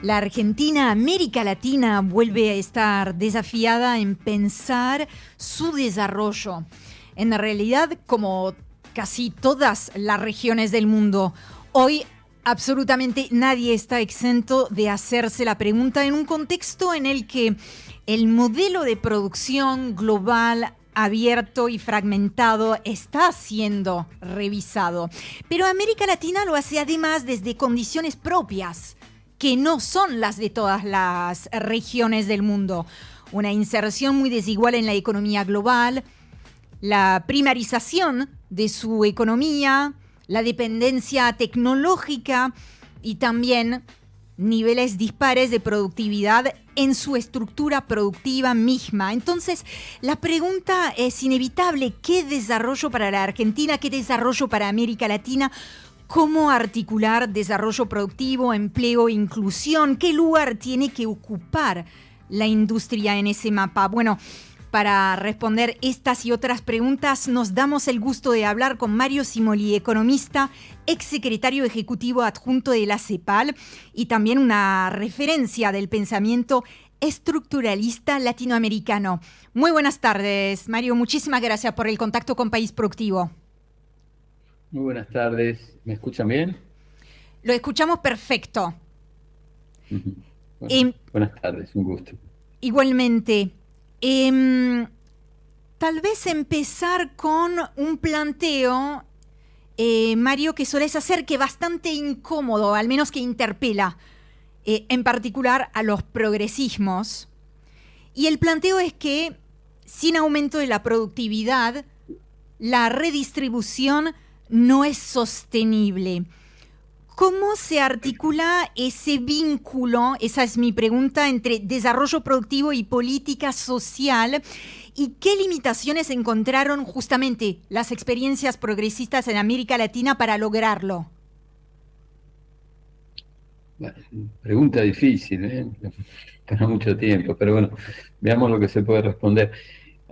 La Argentina, América Latina, vuelve a estar desafiada en pensar su desarrollo. En realidad, como casi todas las regiones del mundo, hoy absolutamente nadie está exento de hacerse la pregunta en un contexto en el que el modelo de producción global abierto y fragmentado está siendo revisado. Pero América Latina lo hace además desde condiciones propias, que no son las de todas las regiones del mundo. Una inserción muy desigual en la economía global, la primarización de su economía, la dependencia tecnológica y también niveles dispares de productividad en su estructura productiva misma. Entonces, la pregunta es inevitable: ¿qué desarrollo para la Argentina? ¿Qué desarrollo para América Latina? ¿Cómo articular desarrollo productivo, empleo, inclusión? ¿Qué lugar tiene que ocupar la industria en ese mapa? Bueno, para responder estas y otras preguntas, nos damos el gusto de hablar con Mario Cimoli, economista, exsecretario ejecutivo adjunto de la CEPAL y también una referencia del pensamiento estructuralista latinoamericano. Muy buenas tardes, Mario. Muchísimas gracias por el contacto con País Productivo. Muy buenas tardes. ¿Me escuchan bien? Lo escuchamos perfecto. Bueno, buenas tardes, un gusto. Igualmente, tal vez empezar con un planteo, Mario, que sueles hacer, que bastante incómodo, al menos que interpela, en particular a los progresismos. Y el planteo es que, sin aumento de la productividad, la redistribución no es sostenible. ¿Cómo se articula ese vínculo, esa es mi pregunta, entre desarrollo productivo y política social? ¿Y qué limitaciones encontraron justamente las experiencias progresistas en América Latina para lograrlo? Bueno, pregunta difícil, ¿eh? Para mucho tiempo, pero bueno, veamos lo que se puede responder.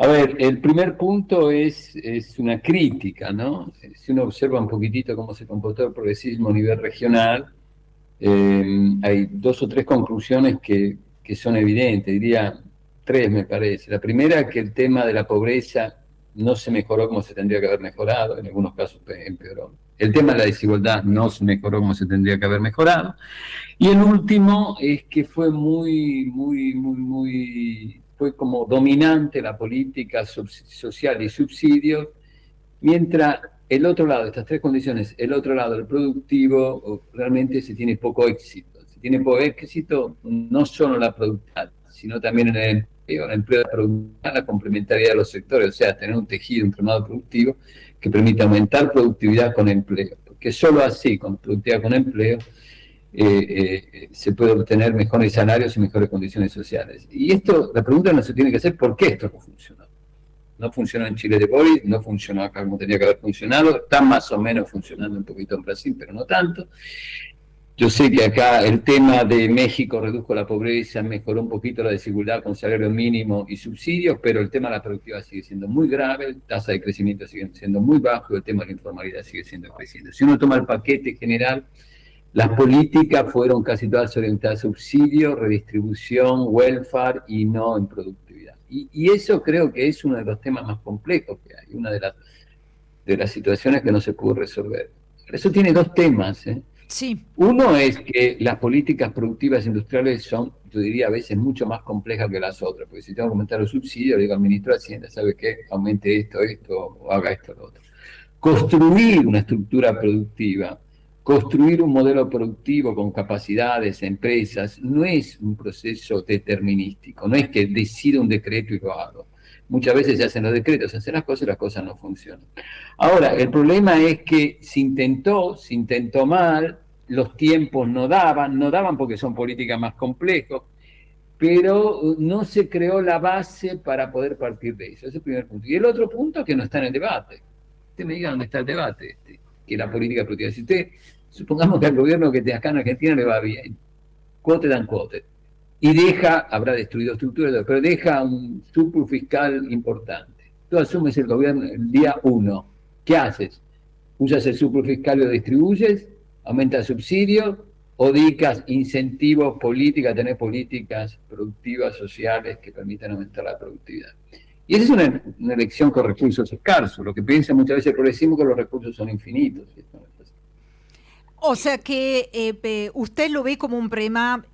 A ver, el primer punto es una crítica, ¿no? Si uno observa un poquitito cómo se comportó el progresismo a nivel regional, hay dos o tres conclusiones que son evidentes, diría tres me parece. La primera, que el tema de la pobreza no se mejoró como se tendría que haber mejorado, en algunos casos empeoró. El tema de la desigualdad no se mejoró como se tendría que haber mejorado. Y el último es que fue fue como dominante la política social y subsidios, mientras el otro lado, estas tres condiciones, el otro lado, el productivo, realmente se tiene poco éxito. Se tiene poco éxito no solo en la productividad, sino también en el empleo de productividad, la complementariedad de los sectores, o sea, tener un tejido, un entramado productivo que permita aumentar productividad con empleo. Porque solo así, con productividad con empleo, se puede obtener mejores salarios y mejores condiciones sociales. Y esto, la pregunta no se tiene que hacer: ¿por qué esto no funcionó? No funcionó en Chile de Boris, no funcionó acá como tenía que haber funcionado, está más o menos funcionando un poquito en Brasil, pero no tanto. Yo sé que acá el tema de México redujo la pobreza, mejoró un poquito la desigualdad con salario mínimo y subsidios, pero el tema de la productividad sigue siendo muy grave, la tasa de crecimiento sigue siendo muy bajo y el tema de la informalidad sigue siendo creciente. Si uno toma el paquete general, las políticas fueron casi todas orientadas a subsidios, redistribución, welfare y no en productividad. Y eso creo que es uno de los temas más complejos que hay, una de las situaciones que no se pudo resolver. Eso tiene dos temas, ¿eh? Sí. Uno es que las políticas productivas industriales son, yo diría, a veces mucho más complejas que las otras, porque si tengo que aumentar los subsidios, le digo al ministro de Hacienda: ¿sabe qué? Aumente esto, o haga esto, lo otro. Construir una estructura productiva, construir un modelo productivo con capacidades, empresas, no es un proceso determinístico, no es que decido un decreto y lo hago. Muchas veces se hacen los decretos, se hacen las cosas y las cosas no funcionan. Ahora, el problema es que se intentó mal, los tiempos no daban porque son políticas más complejas, pero no se creó la base para poder partir de eso. Ese es el primer punto. Y el otro punto, que no está en el debate. Usted me diga dónde está el debate, que la política productiva. Si usted, supongamos que al gobierno que acá en Argentina le va bien, quote dan quote, y habrá destruido estructuras, pero deja un surplus fiscal importante. Tú asumes el gobierno el día 1. ¿Qué haces? Usas el surplus fiscal y lo distribuyes, aumentas subsidios, o dedicas incentivos políticos a tener políticas productivas, sociales, que permitan aumentar la productividad. Y esa es una elección con recursos escasos. Lo que piensa muchas veces el progresismo es que los recursos son infinitos. O sea que usted lo ve como un problema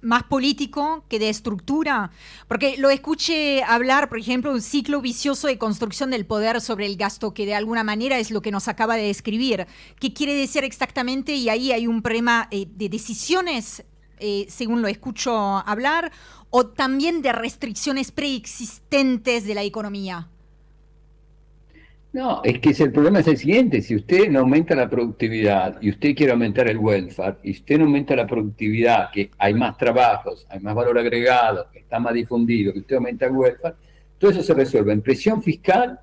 más político que de estructura, porque lo escuché hablar, por ejemplo, un ciclo vicioso de construcción del poder sobre el gasto, que de alguna manera es lo que nos acaba de describir. ¿Qué quiere decir exactamente? Y ahí hay un problema de decisiones, según lo escucho hablar, o también de restricciones preexistentes de la economía. No, es que el problema es el siguiente: si usted no aumenta la productividad y usted quiere aumentar el welfare, y usted no aumenta la productividad, que hay más trabajos, hay más valor agregado, que está más difundido, que usted aumenta el welfare, todo eso se resuelve en presión fiscal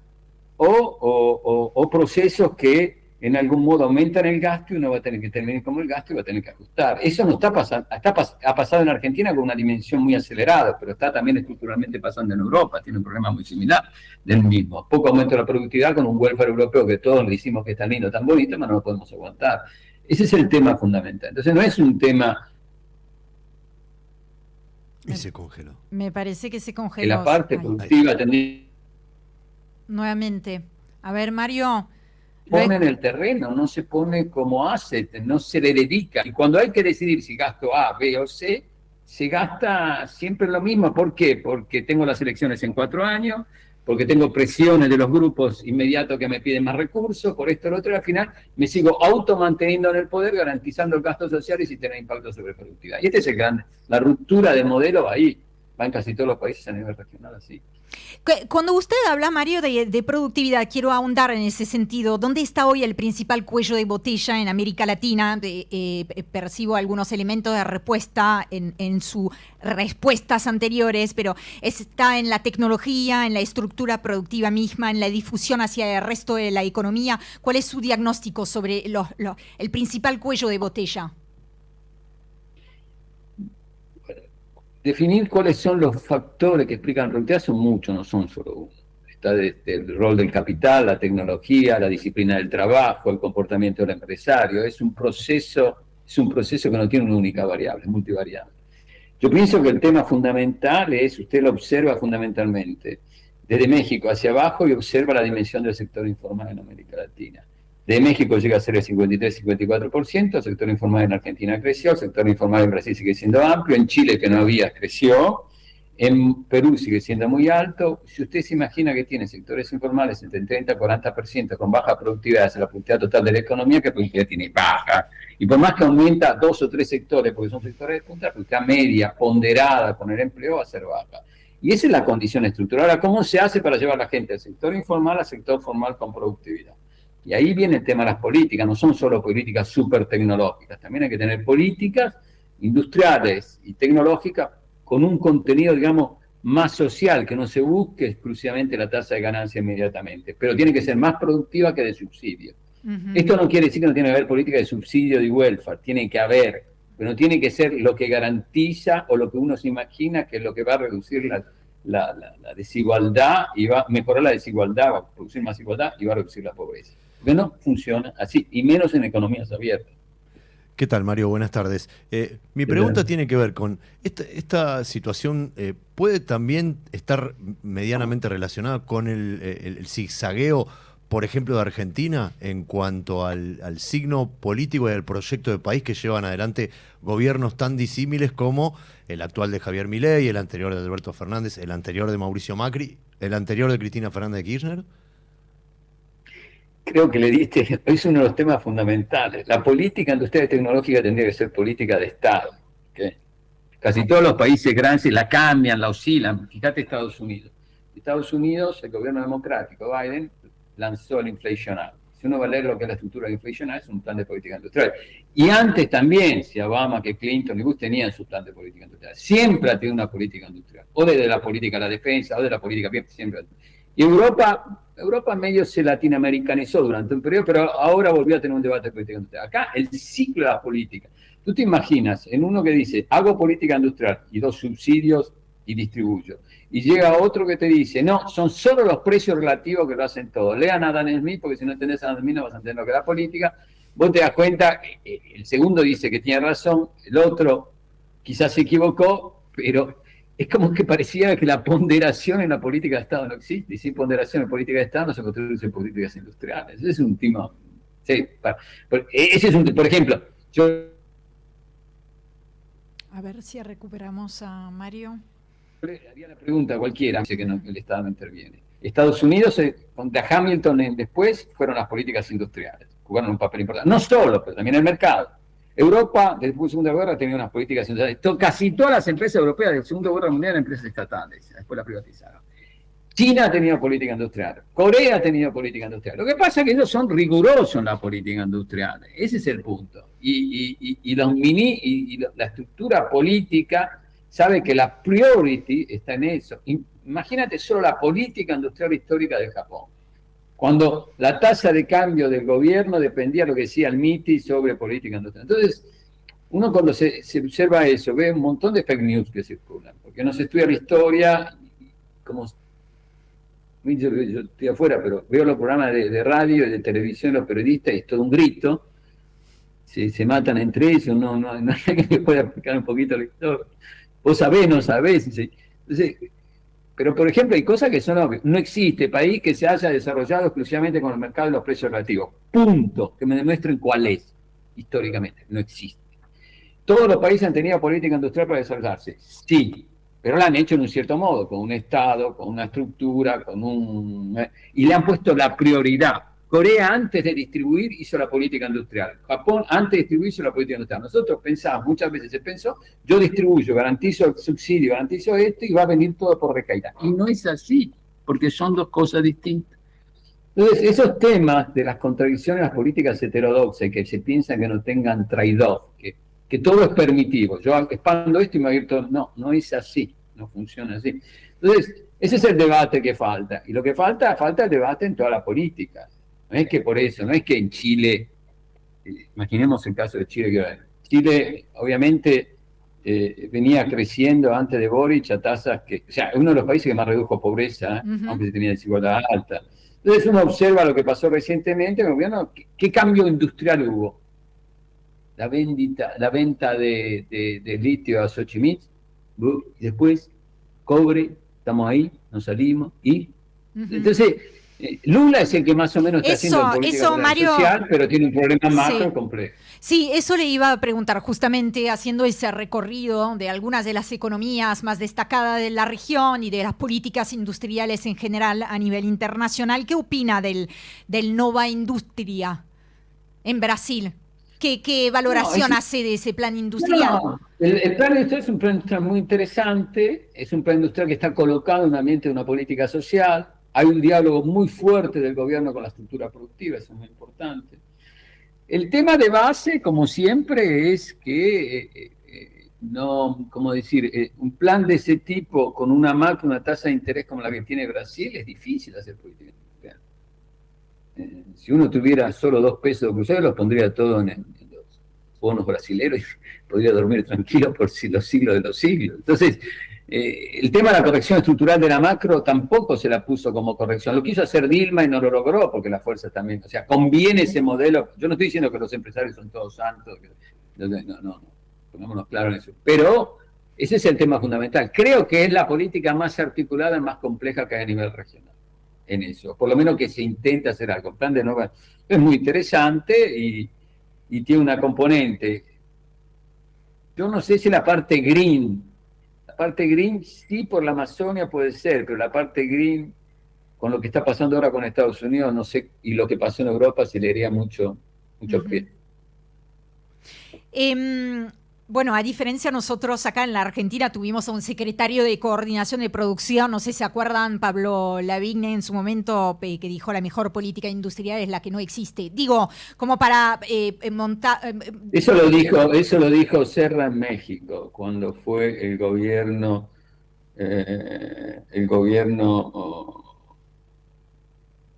o procesos que en algún modo aumentan el gasto y uno va a tener que terminar como el gasto y va a tener que ajustar. Eso no está pasando, ha pasado en Argentina con una dimensión muy acelerada, pero está también estructuralmente pasando en Europa, tiene un problema muy similar del mismo. Poco aumento de la productividad con un welfare europeo que todos le decimos que es tan lindo, tan bonito, pero no lo podemos aguantar. Ese es el tema fundamental. Entonces no es un tema... Y se congeló. Me parece que se congeló. Que la parte productiva tendría... Nuevamente. A ver, Mario... Pone en el terreno, no se pone como asset, no se le dedica. Y cuando hay que decidir si gasto A, B o C, se gasta siempre lo mismo. ¿Por qué? Porque tengo las elecciones en 4 años, porque tengo presiones de los grupos inmediatos que me piden más recursos, por esto o lo otro, y al final me sigo automanteniendo en el poder, garantizando el gasto social y sin tener impacto sobre productividad. Y este es la ruptura de modelo ahí. Va en casi todos los países a nivel regional así. Cuando usted habla, Mario, de productividad, quiero ahondar en ese sentido. ¿Dónde está hoy el principal cuello de botella en América Latina? Percibo algunos elementos de respuesta en sus respuestas anteriores, pero está en la tecnología, en la estructura productiva misma, en la difusión hacia el resto de la economía. ¿Cuál es su diagnóstico sobre el principal cuello de botella? Definir cuáles son los factores que explican la productividad son muchos, no son solo uno. Está desde el rol del capital, la tecnología, la disciplina del trabajo, el comportamiento del empresario. Es un proceso que no tiene una única variable, es multivariable. Yo pienso que el tema fundamental es, usted lo observa fundamentalmente desde México hacia abajo y observa la dimensión del sector informal en América Latina. De México llega a ser el 53-54%, el sector informal en Argentina creció, el sector informal en Brasil sigue siendo amplio, en Chile, que no había, creció, en Perú sigue siendo muy alto. Si usted se imagina que tiene sectores informales entre el 30 y 40% con baja productividad, es la productividad total de la economía, que productividad tiene baja. Y por más que aumenta 2 o 3 sectores, porque son sectores de punta, la productividad media, ponderada con el empleo, va a ser baja. Y esa es la condición estructural. Ahora, ¿cómo se hace para llevar a la gente del sector informal al sector formal con productividad? Y ahí viene el tema de las políticas, no son solo políticas súper tecnológicas, también hay que tener políticas industriales y tecnológicas con un contenido, digamos, más social, que no se busque exclusivamente la tasa de ganancia inmediatamente, pero tiene que ser más productiva que de subsidio. Esto no quiere decir que no tiene que haber política de subsidio y welfare, tiene que haber, pero no tiene que ser lo que garantiza o lo que uno se imagina que es lo que va a reducir la desigualdad y va a mejorar la desigualdad, va a producir más igualdad y va a reducir la pobreza. Porque no funciona así, y menos en economías abiertas. ¿Qué tal, Mario? Buenas tardes. Mi pregunta tiene que ver con esta situación. ¿Puede también estar medianamente relacionada con el zigzagueo, por ejemplo, de Argentina en cuanto al signo político y al proyecto de país que llevan adelante gobiernos tan disímiles como el actual de Javier Milei, el anterior de Alberto Fernández, el anterior de Mauricio Macri, el anterior de Cristina Fernández de Kirchner? Creo que le diste, es uno de los temas fundamentales. La política industrial y tecnológica tendría que ser política de Estado. ¿Okay? Casi todos los países grandes la cambian, la oscilan. Fíjate Estados Unidos. Estados Unidos, el gobierno democrático, Biden, lanzó el Inflation Act. Si uno va a leer lo que es la estructura del Inflation Act, es un plan de política industrial. Y antes también, si a Obama, que Clinton, Bush tenían su plan de política industrial. Siempre ha tenido una política industrial. O desde la política a la defensa, o de la política siempre. Y Europa medio se latinoamericanizó durante un periodo, pero ahora volvió a tener un debate de política industrial. Acá el ciclo de la política. Tú te imaginas en uno que dice, hago política industrial y 2 subsidios y distribuyo. Y llega otro que te dice, no, son solo los precios relativos que lo hacen todo. Lean a Adam Smith, porque si no entendés a Adam Smith no vas a entender lo que es la política. vos te das cuenta, el segundo dice que tiene razón, el otro quizás se equivocó, pero es como que parecía que la ponderación en la política de Estado no existe, y sin ponderación en política de Estado no se construyen políticas industriales. Ese es un tema. Sí, ese es por ejemplo, yo... A ver si recuperamos a Mario. Había la pregunta cualquiera, dice que, que el Estado no interviene. Estados Unidos, contra Hamilton después, fueron las políticas industriales, jugaron un papel importante. No solo, pero también el mercado. Europa, después de la Segunda Guerra, tenía unas políticas industriales. Casi todas las empresas europeas de la Segunda Guerra Mundial eran empresas estatales, después las privatizaron. China ha tenido política industrial, Corea ha tenido política industrial. Lo que pasa es que ellos son rigurosos en la política industrial, ese es el punto. Y la estructura política sabe que la priority está en eso. Imagínate solo la política industrial histórica de Japón, cuando la tasa de cambio del gobierno dependía de lo que decía el MITI sobre política industrial. Entonces, uno cuando se observa eso, ve un montón de fake news que circulan, porque no se estudia la historia, como yo estoy afuera, pero veo los programas de radio y de televisión, los periodistas, y es todo un grito, se matan entre ellos, no hay nadie que me pueda explicar un poquito la historia. Vos sabés, no sabés. Entonces, pero, por ejemplo, hay cosas que no existe país que se haya desarrollado exclusivamente con el mercado de los precios relativos. Punto. Que me demuestren cuál es, históricamente. No existe. ¿Todos los países han tenido política industrial para desarrollarse? Sí, pero la han hecho en un cierto modo, con un Estado, con una estructura, y le han puesto la prioridad. Corea, antes de distribuir, hizo la política industrial. Japón, antes de distribuir, hizo la política industrial. Nosotros pensamos, muchas veces se pensó, yo distribuyo, garantizo el subsidio, garantizo esto, y va a venir todo por recaída. Y no es así, porque son dos cosas distintas. Entonces, esos temas de las contradicciones de las políticas heterodoxas, que se piensan que no tengan trade-off, que todo es permitivo. Yo expando esto y me abierto. No es así, no funciona así. Entonces, ese es el debate que falta. Y lo que falta el debate en toda la política. No es que por eso, no es que en Chile, imaginemos el caso de Chile, Chile obviamente venía creciendo antes de Boric a tasas que, o sea, es uno de los países que más redujo pobreza, aunque se tenía desigualdad alta. Entonces uno observa lo que pasó recientemente, bueno, ¿qué cambio industrial hubo? La venta de litio a Xochimilco, y después cobre, estamos ahí, nos salimos, y entonces Lula es el que más o menos está haciendo política Mario, social, pero tiene un problema macro complejo. Sí, eso le iba a preguntar justamente haciendo ese recorrido de algunas de las economías más destacadas de la región y de las políticas industriales en general a nivel internacional. ¿Qué opina del Nova Industria en Brasil? ¿Qué valoración hace de ese plan industrial? El plan industrial es un plan industrial muy interesante, es un plan industrial que está colocado en un ambiente de una política social. Hay un diálogo muy fuerte del gobierno con la estructura productiva, eso es muy importante. El tema de base, como siempre, es que un plan de ese tipo con una tasa de interés como la que tiene Brasil es difícil hacer política industrial. Si uno tuviera solo 2 pesos cruzados, los pondría todo en los bonos brasileños y podría dormir tranquilo por los siglos de los siglos. Entonces, el tema de la corrección estructural de la macro tampoco se la puso como corrección. Lo quiso hacer Dilma y no lo logró porque las fuerzas también, o sea, conviene ese modelo. Yo no estoy diciendo que los empresarios son todos santos, no, pongámonos claros en eso. Pero ese es el tema fundamental. Creo que es la política más articulada y más compleja que hay a nivel regional en eso. Por lo menos que se intenta hacer algo. El plan de Nova es muy interesante y tiene una componente. Yo no sé si la parte green sí por la Amazonia puede ser, pero la parte green, con lo que está pasando ahora con Estados Unidos, no sé, y lo que pasó en Europa, se le haría mucho pie. Bueno, a diferencia nosotros acá en la Argentina tuvimos a un secretario de coordinación de producción, no sé si se acuerdan, Pablo Lavigne en su momento que dijo la mejor política industrial es la que no existe. Digo, como para montar... Eso lo dijo Serra en México, cuando fue el gobierno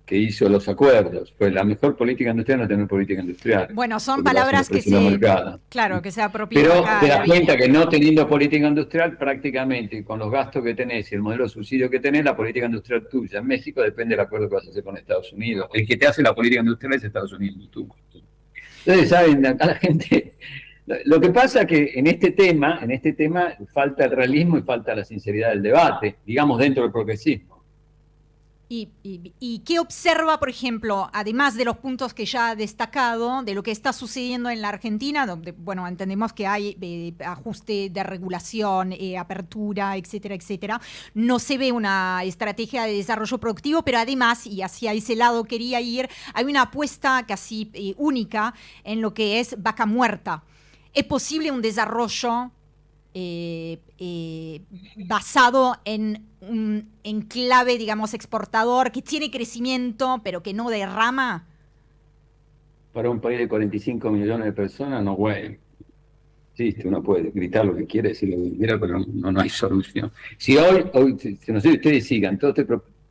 que hizo los acuerdos. Pues la mejor política industrial no tener política industrial. Bueno, son palabras que se apropian. Pero te das cuenta que no teniendo política industrial, prácticamente con los gastos que tenés y el modelo de subsidio que tenés, la política industrial tuya en México depende del acuerdo que vas a hacer con Estados Unidos. El que te hace la política industrial es Estados Unidos, tú. Ustedes saben, acá la gente... Lo que pasa es que en este tema falta el realismo y falta la sinceridad del debate, digamos, dentro del progresismo. ¿Y qué observa, por ejemplo, además de los puntos que ya ha destacado, de lo que está sucediendo en la Argentina, donde, bueno, entendemos que hay ajuste de regulación, apertura, etcétera, etcétera? No se ve una estrategia de desarrollo productivo, pero además, y hacia ese lado quería ir, hay una apuesta casi única en lo que es vaca muerta. ¿Es posible un desarrollo basado en un enclave, digamos, exportador, que tiene crecimiento, pero que no derrama? Para un país de 45 millones de personas, no, güey. Sí, uno puede gritar lo que quiere, decir lo que quiera, pero no hay solución. Si hoy no sé si ustedes sigan,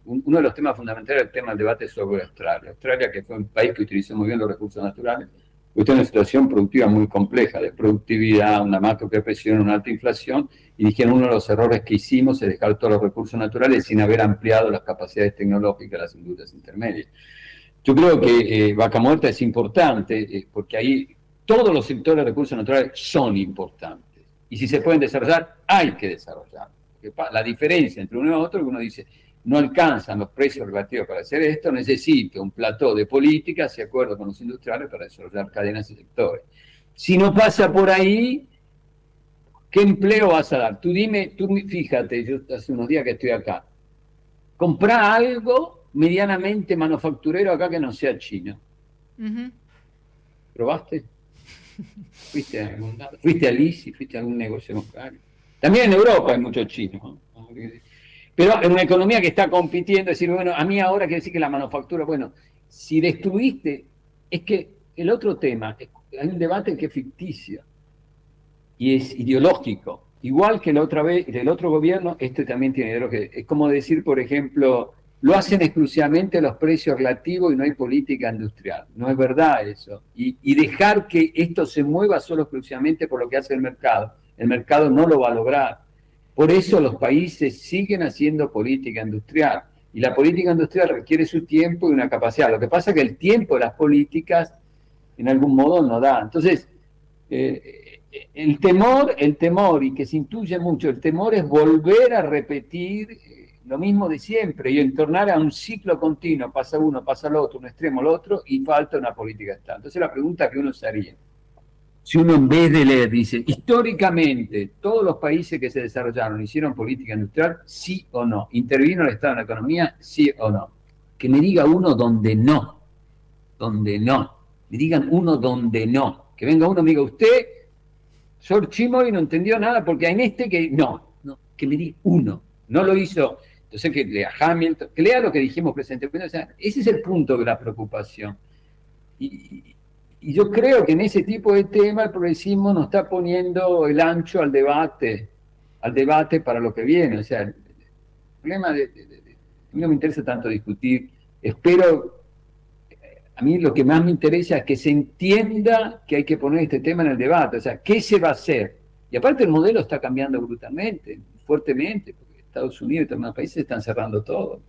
uno de los temas fundamentales es el tema del debate sobre Australia. Australia, que fue un país que utilizó muy bien los recursos naturales, está en una situación productiva muy compleja, de productividad, una macropresión, una alta inflación, y dijeron uno de los errores que hicimos es dejar todos los recursos naturales sin haber ampliado las capacidades tecnológicas de las industrias intermedias. Yo creo que Vaca Muerta es importante porque ahí todos los sectores de recursos naturales son importantes. Y si se pueden desarrollar, hay que desarrollar. La diferencia entre uno y otro es que uno dice, no alcanzan los precios relativos para hacer esto, necesito un plató de políticas y acuerdos con los industriales para desarrollar cadenas y sectores. Si no pasa por ahí, ¿qué empleo vas a dar? Tú fíjate, yo hace unos días que estoy acá, comprá algo medianamente manufacturero acá que no sea chino. Uh-huh. ¿Probaste? ¿Fuiste a Lisi? ¿Fuiste a algún negocio local? También en Europa hay muchos chinos, ¿no? Pero en una economía que está compitiendo, decir, bueno, a mí ahora quiere decir que la manufactura, bueno, si destruiste, es que el otro tema, hay un debate que es ficticio y es ideológico. Igual que la otra vez, del otro gobierno, este también tiene ideología. Es como decir, por ejemplo, lo hacen exclusivamente a los precios relativos y no hay política industrial. No es verdad eso. Y dejar que esto se mueva solo exclusivamente por lo que hace el mercado no lo va a lograr. Por eso los países siguen haciendo política industrial. Y la política industrial requiere su tiempo y una capacidad. Lo que pasa es que el tiempo de las políticas, en algún modo, no da. Entonces, el temor, y que se intuye mucho, el temor es volver a repetir lo mismo de siempre y en tornar a un ciclo continuo. Pasa uno, pasa el otro, un extremo al otro, y falta una política estatal. Entonces, la pregunta que uno se haría, si uno en vez de leer dice, históricamente, todos los países que se desarrollaron hicieron política industrial, sí o no. ¿Intervino el Estado en la economía? Sí o no. Que me diga uno donde no. Donde no. Me digan uno donde no. Que venga uno y me diga, usted, George Chimoy no entendió nada porque en este que no. Que me diga uno. No lo hizo. Entonces que lea Hamilton, que lea lo que dijimos presentemente. O sea, ese es el punto de la preocupación. Y yo creo que en ese tipo de tema el progresismo nos está poniendo el ancho al debate para lo que viene. O sea, el problema a mí no me interesa tanto discutir, a mí lo que más me interesa es que se entienda que hay que poner este tema en el debate. O sea, ¿qué se va a hacer? Y aparte el modelo está cambiando brutalmente, fuertemente, porque Estados Unidos y demás países están cerrando todo.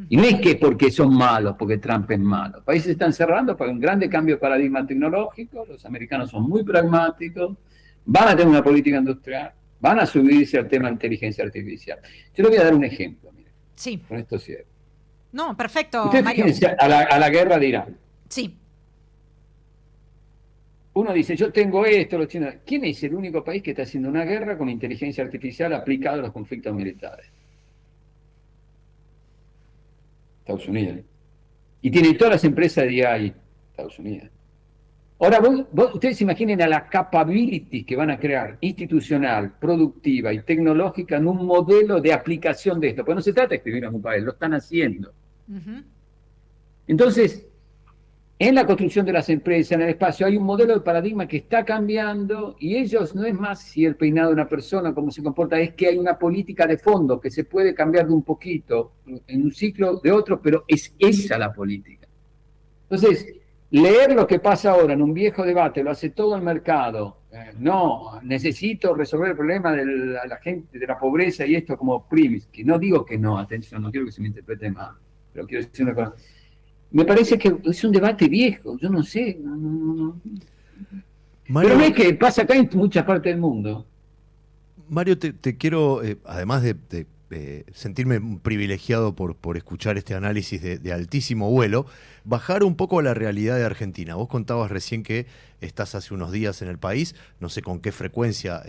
Y no es que porque son malos, porque Trump es malo. Los países están cerrando para un grande cambio de paradigma tecnológico, los americanos son muy pragmáticos, van a tener una política industrial, van a subirse al tema de inteligencia artificial. Yo le voy a dar un ejemplo, mire. Sí. Con esto cierro. No, perfecto. Ustedes fíjense a la guerra de Irán. Sí. Uno dice, yo tengo esto, los chinos. ¿Quién es el único país que está haciendo una guerra con inteligencia artificial aplicada a los conflictos militares? Estados Unidos. Y tiene todas las empresas de AI, Estados Unidos. Ahora, ustedes se imaginen a las capabilities que van a crear, institucional, productiva y tecnológica, en un modelo de aplicación de esto. Pues no se trata de escribir en un país, lo están haciendo. Uh-huh. Entonces, en la construcción de las empresas, en el espacio, hay un modelo de paradigma que está cambiando y ellos no es más si el peinado de una persona, cómo se comporta, es que hay una política de fondo que se puede cambiar de un poquito en un ciclo de otro, pero es esa la política. Entonces, leer lo que pasa ahora en un viejo debate, lo hace todo el mercado, no, necesito resolver el problema de la gente, de la pobreza y esto como primis, que no digo que no, atención, no quiero que se me interprete mal, pero quiero decir una cosa. me parece que es un debate viejo, yo no sé. Mario, pero ves que pasa acá en muchas partes del mundo. Mario, te quiero, además de sentirme privilegiado por escuchar este análisis de altísimo vuelo, bajar un poco a la realidad de Argentina. Vos contabas recién que estás hace unos días en el país, no sé con qué frecuencia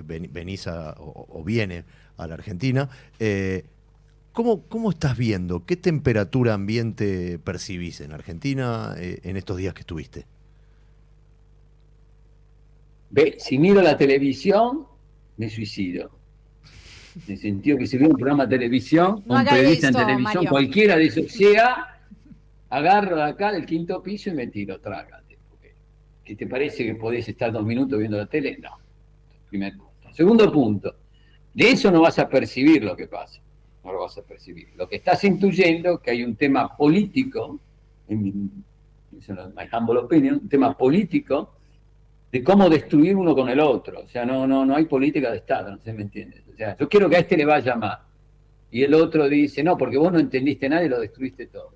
venís o viene a la Argentina. ¿Cómo estás viendo? ¿Qué temperatura ambiente percibís en Argentina en estos días que estuviste? Ve, si miro la televisión, me suicido. En el sentido que si veo un programa de televisión, No un haga periodista en esto, televisión, Mario. cualquiera de esos sea, agarro de acá del 5º piso y me tiro, trágate. ¿Qué te parece que podés estar 2 minutos viendo la tele? No. Primer punto. Segundo punto, de eso no vas a percibir lo que pasa. No lo vas a percibir. Lo que estás intuyendo que hay un tema político, en my humble opinion, un tema político de cómo destruir uno con el otro. O sea, no hay política de Estado, no sé si me entiendes. O sea, yo quiero que a este le vaya mal. Y el otro dice, no, porque vos no entendiste nada y lo destruiste todo.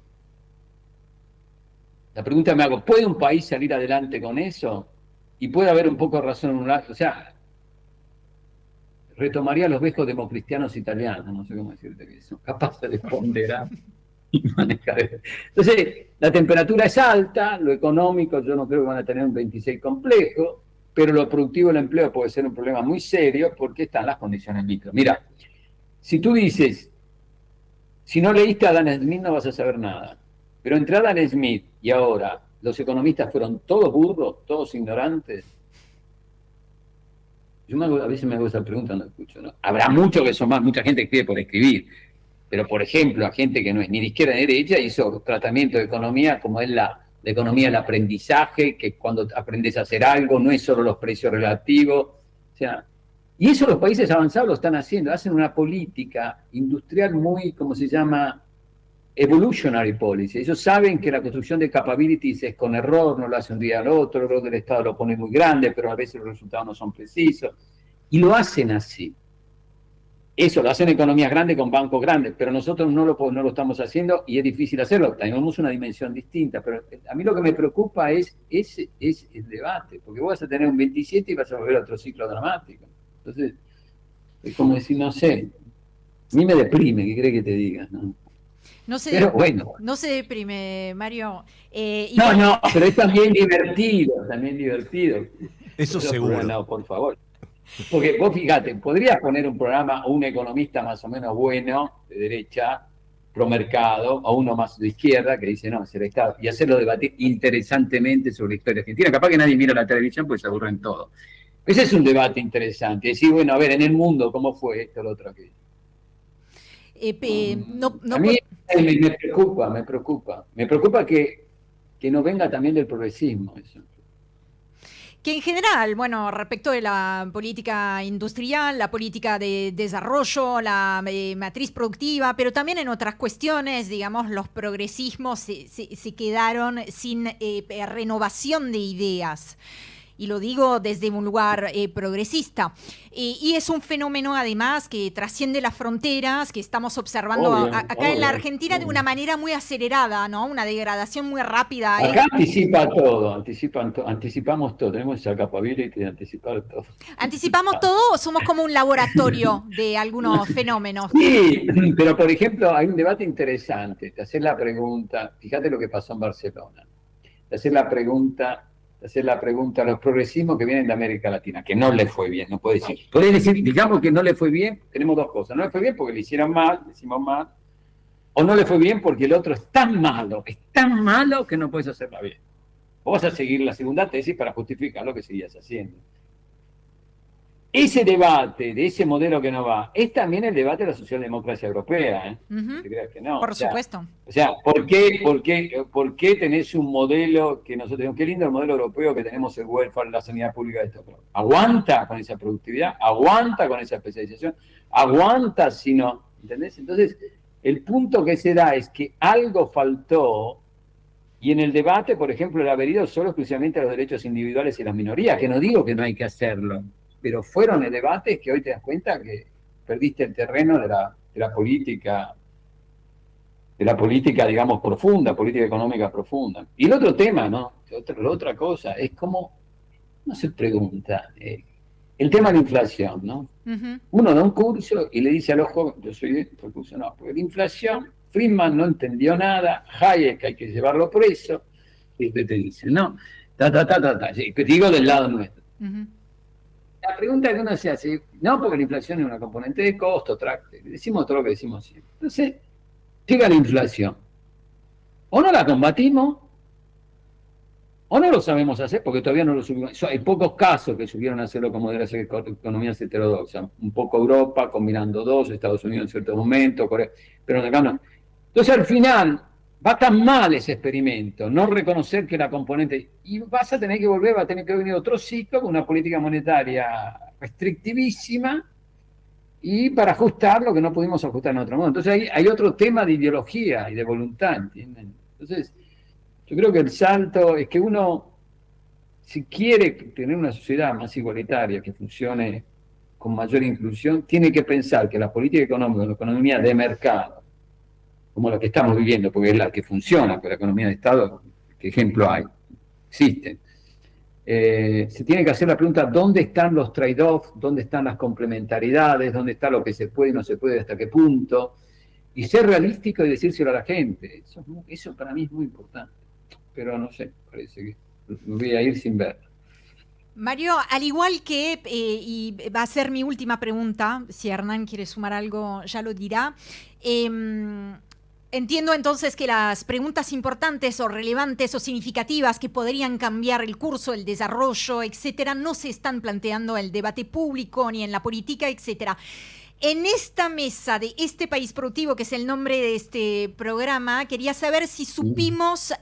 La pregunta me hago, ¿puede un país salir adelante con eso? Y puede haber un poco de razón en un lado. O sea, retomaría los viejos democristianos italianos, no sé cómo decirte que son capaces de ponderar y manejar. Entonces, la temperatura es alta, lo económico yo no creo que van a tener un 26 complejo, pero lo productivo del empleo puede ser un problema muy serio porque están las condiciones micro. Mira, si tú dices, si no leíste a Adam Smith no vas a saber nada, pero entre Adam Smith y ahora, los economistas fueron todos burros, todos ignorantes. A veces me hago esa pregunta, no escucho, ¿no? Habrá mucho que son más, mucha gente que escribe por escribir, pero por ejemplo, a gente que no es ni de izquierda ni de derecha hizo tratamiento de economía como es la economía del aprendizaje, que cuando aprendes a hacer algo no es solo los precios relativos, o sea, y eso los países avanzados lo están haciendo, hacen una política industrial muy, ¿cómo se llama? Evolutionary policy. Ellos saben que la construcción de capabilities es con error, no lo hace un día al otro, el error del Estado lo pone muy grande, pero a veces los resultados no son precisos. Y lo hacen así. Eso lo hacen economías grandes con bancos grandes, pero nosotros no lo estamos haciendo y es difícil hacerlo. Tenemos una dimensión distinta, pero a mí lo que me preocupa es el debate, porque vos vas a tener un 27 y vas a volver a otro ciclo dramático. Entonces, es como decir, no sé, a mí me deprime, ¿qué crees que te diga? Pero bueno. No se deprime, Mario. No, pero es también divertido, Eso seguro. No, por favor. Porque vos fíjate, podrías poner un programa o un economista más o menos bueno, de derecha, pro mercado, o uno más de izquierda, que dice, no, es el Estado, y hacerlo debatir interesantemente sobre la historia argentina. Capaz que nadie mira la televisión porque se aburren todo. Ese es un debate interesante. Decir, bueno, a ver, en el mundo, ¿cómo fue esto, lo otro, aquello? A mí me preocupa que no venga también del progresismo eso. Que en general, bueno, respecto de la política industrial, la política de desarrollo, la matriz productiva, pero también en otras cuestiones, digamos, los progresismos se quedaron sin renovación de ideas. Y lo digo desde un lugar progresista. Y es un fenómeno, además, que trasciende las fronteras, que estamos observando acá en la Argentina de una manera muy acelerada, ¿no? Una degradación muy rápida. Acá anticipa todo, anticipamos todo, tenemos esa capability de anticipar todo. ¿Anticipamos todo o somos como un laboratorio de algunos fenómenos? Sí, pero por ejemplo, hay un debate interesante. Te haces la pregunta, fíjate lo que pasó en Barcelona. Te haces la pregunta a los progresismos que vienen de América Latina, que no les fue bien, no puede decir. Podés decir, digamos que no le fue bien, tenemos dos cosas. No le fue bien porque le hicieron mal, le hicimos mal, o no le fue bien porque el otro es tan malo que no puedes hacerla bien. O vas a seguir la segunda tesis para justificar lo que seguías haciendo. Ese debate de ese modelo que no va, es también el debate de la socialdemocracia europea, ¿eh? No te creas que no. Por supuesto. O sea, ¿por qué tenés un modelo que nosotros tenemos? Qué lindo el modelo europeo que tenemos, el welfare, la sanidad pública de esto. ¿Aguanta con esa productividad? ¿Aguanta con esa especialización? ¿Aguanta si no? ¿Entendés? Entonces, el punto que se da es que algo faltó. Y en el debate, por ejemplo, el haber ido solo exclusivamente a los derechos individuales y las minorías, que no digo que no hay que hacerlo, pero fueron el debate que hoy te das cuenta que perdiste el terreno de la política la política, digamos, profunda, política económica profunda. Y el otro tema, ¿no? La otra cosa es cómo no se pregunta, el tema de la inflación, ¿no? Ujú. Uno da un curso y le dice a los jóvenes, yo soy de este curso, no, porque la inflación, Friedman no entendió nada, Hayek hay que llevarlo preso, y usted te dice, no, sí, que digo del lado nuestro. Ujú. La pregunta que uno se hace, no, porque la inflación es una componente de costo, decimos todo lo que decimos siempre. Entonces, llega la inflación, o no la combatimos, o no lo sabemos hacer porque todavía no lo subimos. Hay pocos casos que subieron a hacerlo como de las economías heterodoxas. Un poco Europa, combinando dos, Estados Unidos en cierto momento, Corea, pero acá no. Entonces al final va tan mal ese experimento, no reconocer que la componente... Y vas a tener que volver, va a tener que venir otro ciclo con una política monetaria restrictivísima y para ajustar lo que no pudimos ajustar en otro modo. Entonces hay otro tema de ideología y de voluntad, ¿entienden? Entonces... Yo creo que el salto es que uno, si quiere tener una sociedad más igualitaria, que funcione con mayor inclusión, tiene que pensar que la política económica, la economía de mercado, como la que estamos viviendo, porque es la que funciona, porque la economía de Estado, ¿qué ejemplo hay? Existen. Se tiene que hacer la pregunta, ¿dónde están los trade-offs? ¿Dónde están las complementariedades? ¿Dónde está lo que se puede y no se puede? ¿Hasta qué punto? Y ser realístico y decírselo a la gente. Eso para mí es muy importante. Pero no sé, parece que me voy a ir sin ver. Mario, al igual que, y va a ser mi última pregunta, si Hernán quiere sumar algo ya lo dirá, entiendo entonces que las preguntas importantes o relevantes o significativas que podrían cambiar el curso, el desarrollo, etcétera, no se están planteando en el debate público ni en la política, etcétera. En esta mesa de este país productivo, que es el nombre de este programa, quería saber si supimos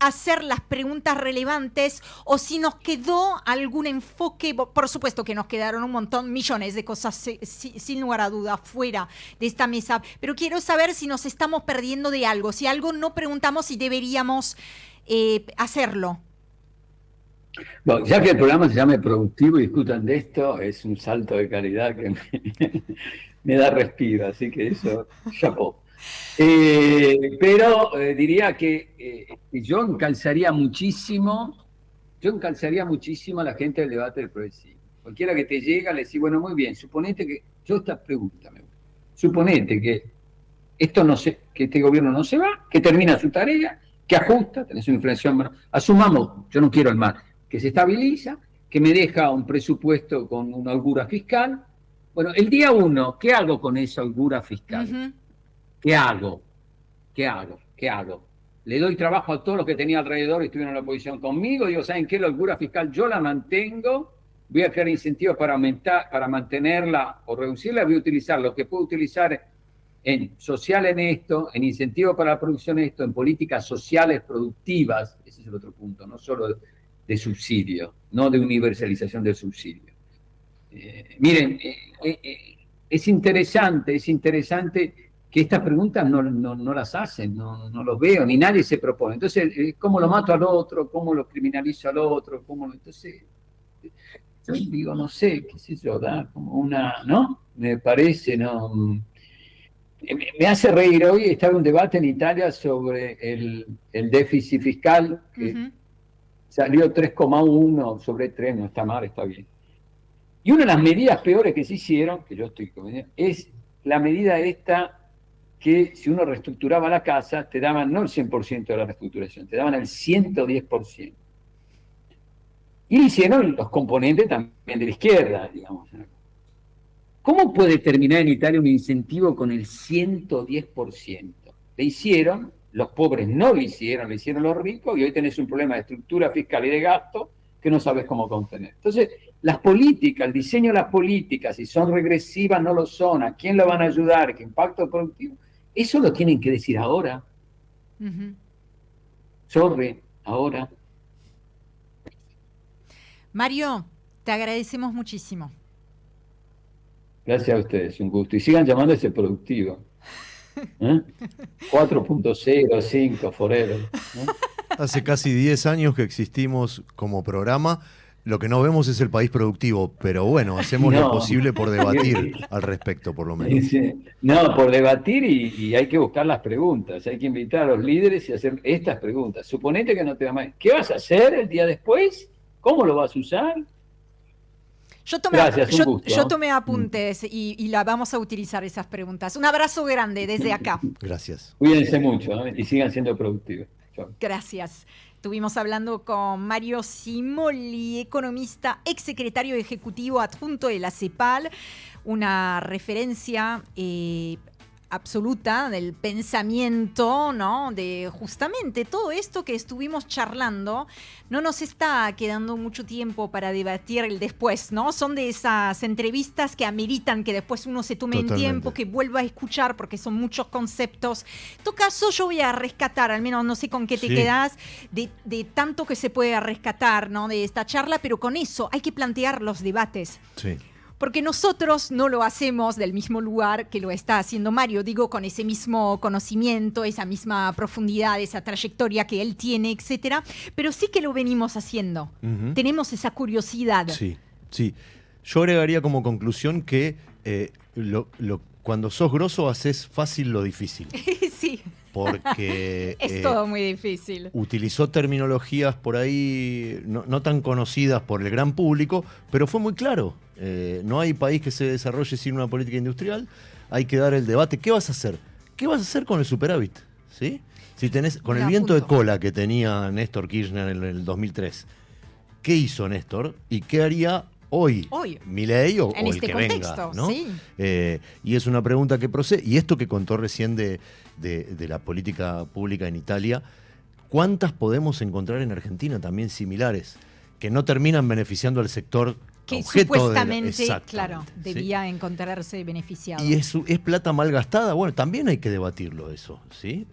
hacer las preguntas relevantes o si nos quedó algún enfoque. Por supuesto que nos quedaron un montón, millones de cosas sin lugar a duda fuera de esta mesa, pero quiero saber si nos estamos perdiendo de algo, si algo no preguntamos y deberíamos hacerlo. Bueno, ya que el programa se llame Productivo y discutan de esto, es un salto de calidad que me da respiro, así que eso, chapó. Pero diría que yo encalzaría muchísimo a la gente del debate del progresismo. Cualquiera que te llega le decís, bueno, muy bien, suponete que, yo esta pregunta me gusta, suponete que que este gobierno no se va, que termina su tarea, que ajusta, tenés una inflación, bueno, asumamos, yo no quiero el mal, que se estabiliza, que me deja un presupuesto con una holgura fiscal. Bueno, el día 1, ¿qué hago con esa holgura fiscal? Uh-huh. ¿Qué hago? Le doy trabajo a todos los que tenía alrededor y estuvieron en la oposición conmigo. Digo, ¿saben qué? La holgura fiscal yo la mantengo, voy a crear incentivos para mantenerla o reducirla, voy a utilizar lo que puedo utilizar en social en esto, en incentivos para la producción en esto, en políticas sociales productivas, ese es el otro punto, no solo de subsidio, no de universalización del subsidio. Miren, es interesante que estas preguntas no las hacen, no los veo, ni nadie se propone. Entonces, ¿cómo lo mato al otro? ¿Cómo lo criminalizo al otro? Entonces, yo digo, no sé, qué sé yo, da como una, ¿no? Me parece, ¿no? Me hace reír, hoy estaba un debate en Italia sobre el déficit fiscal, que salió 3,1 sobre 3, no está mal, está bien. Y una de las medidas peores que se hicieron, que yo estoy convencido, es la medida esta que si uno reestructuraba la casa, te daban no el 100% de la reestructuración, te daban el 110%. Y le hicieron los componentes también de la izquierda, digamos. ¿Cómo puede terminar en Italia un incentivo con el 110%? Le hicieron, los pobres no lo hicieron los ricos, y hoy tenés un problema de estructura fiscal y de gasto que no sabes cómo contener. Entonces, las políticas, el diseño de las políticas, si son regresivas, no lo son, a quién lo van a ayudar, qué impacto productivo, eso lo tienen que decir ahora. Ahora. Mario, te agradecemos muchísimo. Gracias a ustedes, un gusto. Y sigan llamándose productivo. 4.0, 5, forever. Hace casi 10 años que existimos como programa. Lo que no vemos es el país productivo, pero bueno, hacemos lo posible por debatir al respecto, por lo menos. No, por debatir y hay que buscar las preguntas, hay que invitar a los líderes y hacer estas preguntas. Suponete que no te va mal. ¿Qué vas a hacer el día después? ¿Cómo lo vas a usar? Gracias, yo tomé apuntes y la vamos a utilizar esas preguntas. Un abrazo grande desde acá. Gracias. Cuídense mucho, ¿no? Y sigan siendo productivos. Chau. Gracias. Estuvimos hablando con Mario Cimoli, economista, exsecretario ejecutivo adjunto de la CEPAL, una referencia absoluta del pensamiento, ¿no? De justamente todo esto que estuvimos charlando. No nos está quedando mucho tiempo para debatir el después, ¿no? Son de esas entrevistas que ameritan que después uno se tome en tiempo, que vuelva a escuchar, porque son muchos conceptos. En todo caso, yo voy a rescatar, al menos no sé con qué te quedás, de tanto que se puede rescatar, ¿no? De esta charla, pero con eso hay que plantear los debates. Sí. Porque nosotros no lo hacemos del mismo lugar que lo está haciendo Mario, digo, con ese mismo conocimiento, esa misma profundidad, esa trayectoria que él tiene, etcétera, pero sí que lo venimos haciendo. Tenemos esa curiosidad. Sí, sí. Yo agregaría como conclusión que cuando sos grosso haces fácil lo difícil. Sí. Porque es todo muy difícil. Utilizó terminologías por ahí no tan conocidas por el gran público, pero fue muy claro. No hay país que se desarrolle sin una política industrial. Hay que dar el debate. ¿Qué vas a hacer? ¿Qué vas a hacer con el superávit? ¿Sí? Si tenés, con el viento de cola que tenía Néstor Kirchner en el 2003, ¿qué hizo Néstor? ¿Y qué haría hoy Milei o el que venga? ¿No? Sí. Y es una pregunta que procede. Y esto que contó recién de la política pública en Italia, ¿cuántas podemos encontrar en Argentina también similares? Que no terminan beneficiando al sector que objeto supuestamente, claro, debía encontrarse beneficiado. ¿Y es plata mal gastada? Bueno, también hay que debatirlo eso, ¿sí?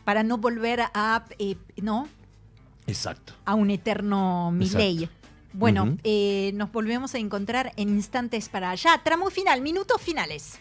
Para no volver a, ¿no? Exacto. A un eterno Milei. Bueno, nos volvemos a encontrar en instantes para allá. Tramo final, minutos finales.